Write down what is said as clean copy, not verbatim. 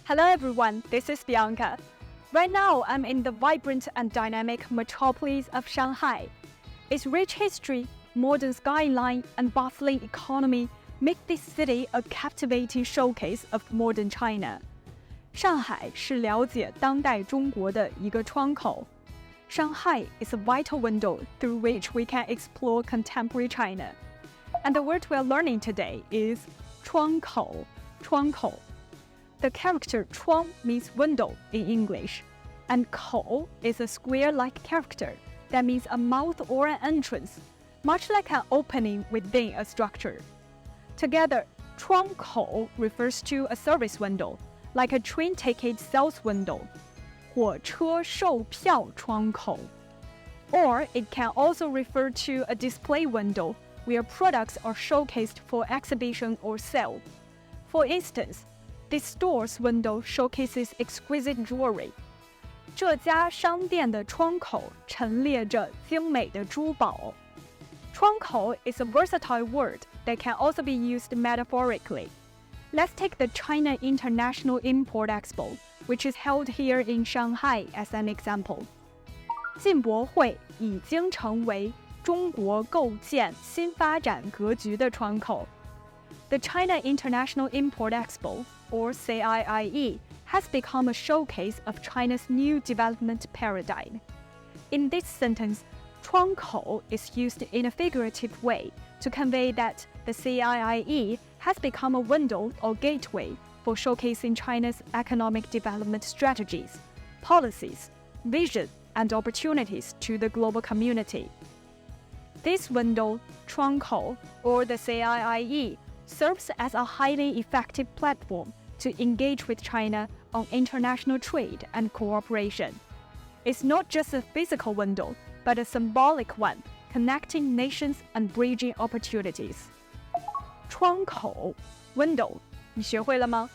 Hello everyone, this is Bianca. Right now, I'm in the vibrant and dynamic metropolis of Shanghai. Its rich history, modern skyline, and bustling economy make this city a captivating showcase of modern China. 上海是了解当代中国的一个窗口。Shanghai is a vital window through which we can explore contemporary China. And the word we are learning today is 窗口, 窗口. The character 窗 means window in English, and 口 is a square-like character that means a mouth or an entrance, much like an opening within a structure. Together, 窗口 refers to a service window, like a train ticket sales window, 火车售票窗口. Or it can also refer to a display window where products are showcased for exhibition or sale. For instance, this store's window showcases exquisite jewelry. 这家商店的窗口陈列着精美的珠宝。窗口 is a versatile word that can also be used metaphorically. Let's take the China International Import Expo, which is held here in Shanghai, as an example. 进博会已经成为中国构建新发展格局的窗口。The China International Import Expo, or CIIE, has become a showcase of China's new development paradigm. In this sentence, 窗口 is used in a figurative way to convey that the CIIE has become a window or gateway for showcasing China's economic development strategies, policies, vision, and opportunities to the global community. This window, 窗口, or the CIIE, serves as a highly effective platform to engage with China on international trade and cooperation. It's not just a physical window, but a symbolic one, connecting nations and bridging opportunities. 窗口 window 你学会了吗？